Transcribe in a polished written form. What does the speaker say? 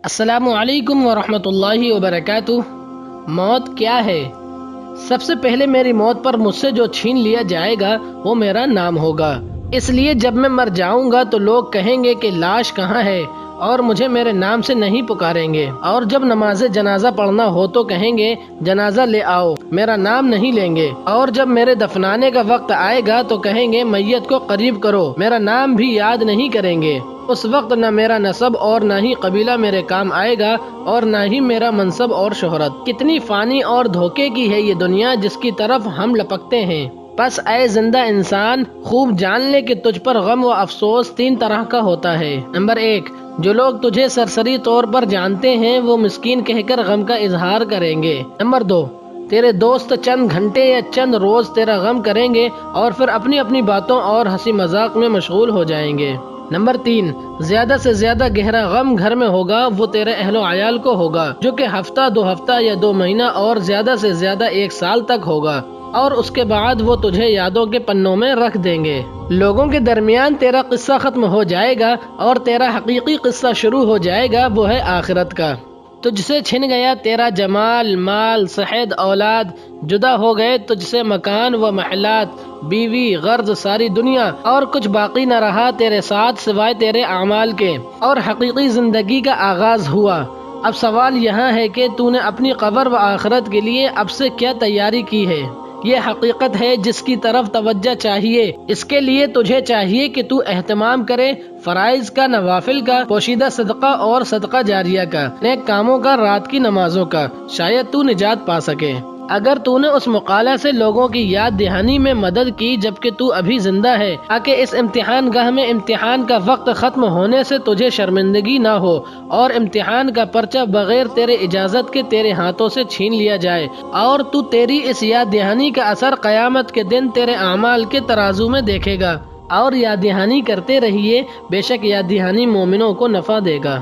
السلام علیکم ورحمۃ اللہ وبرکاتہ۔ موت کیا ہے؟ سب سے پہلے میری موت پر مجھ سے جو چھین لیا جائے گا وہ میرا نام ہوگا، اس لیے جب میں مر جاؤں گا تو لوگ کہیں گے کہ لاش کہاں ہے، اور مجھے میرے نام سے نہیں پکاریں گے، اور جب نماز جنازہ پڑھنا ہو تو کہیں گے جنازہ لے آؤ، میرا نام نہیں لیں گے، اور جب میرے دفنانے کا وقت آئے گا تو کہیں گے میت کو قریب کرو، میرا نام بھی یاد نہیں کریں گے۔ اس وقت نہ میرا نسب اور نہ ہی قبیلہ میرے کام آئے گا، اور نہ ہی میرا منصب اور شہرت۔ کتنی فانی اور دھوکے کی ہے یہ دنیا جس کی طرف ہم لپکتے ہیں۔ بس اے زندہ انسان، خوب جان لے کہ تجھ پر غم و افسوس تین طرح کا ہوتا ہے۔ نمبر 1، جو لوگ تجھے سرسری طور پر جانتے ہیں وہ مسکین کہہ کر غم کا اظہار کریں گے۔ نمبر 2، تیرے دوست چند گھنٹے یا چند روز تیرا غم کریں گے اور پھر اپنی اپنی باتوں اور ہنسی مذاق میں مشغول ہو جائیں گے۔ نمبر 3، زیادہ سے زیادہ گہرا غم گھر میں ہوگا، وہ تیرے اہل و عیال کو ہوگا، جو کہ ہفتہ 2 ہفتہ یا 2 مہینہ اور زیادہ سے زیادہ 1 سال تک ہوگا، اور اس کے بعد وہ تجھے یادوں کے پنوں میں رکھ دیں گے۔ لوگوں کے درمیان تیرا قصہ ختم ہو جائے گا اور تیرا حقیقی قصہ شروع ہو جائے گا، وہ ہے آخرت کا۔ تجھ سے چھن گیا تیرا جمال، مال، صحت، اولاد، جدا ہو گئے تجھ سے مکان و محلات، بیوی، غرض ساری دنیا، اور کچھ باقی نہ رہا تیرے ساتھ سوائے تیرے اعمال کے، اور حقیقی زندگی کا آغاز ہوا۔ اب سوال یہاں ہے کہ تو نے اپنی قبر و آخرت کے لیے اب سے کیا تیاری کی ہے؟ یہ حقیقت ہے جس کی طرف توجہ چاہیے۔ اس کے لیے تجھے چاہیے کہ تو اہتمام کرے فرائض کا، نوافل کا، پوشیدہ صدقہ اور صدقہ جاریہ کا، نیک کاموں کا، رات کی نمازوں کا، شاید تو نجات پا سکے۔ اگر تو نے اس مقالہ سے لوگوں کی یاد دہانی میں مدد کی جبکہ تو ابھی زندہ ہے، تاکہ اس امتحان گاہ میں امتحان کا وقت ختم ہونے سے تجھے شرمندگی نہ ہو اور امتحان کا پرچہ بغیر تیرے اجازت کے تیرے ہاتھوں سے چھین لیا جائے، اور تو تیری اس یاد دہانی کا اثر قیامت کے دن تیرے اعمال کے ترازو میں دیکھے گا۔ اور یاد دہانی کرتے رہیے، بے شک یاد دہانی مومنوں کو نفع دے گا۔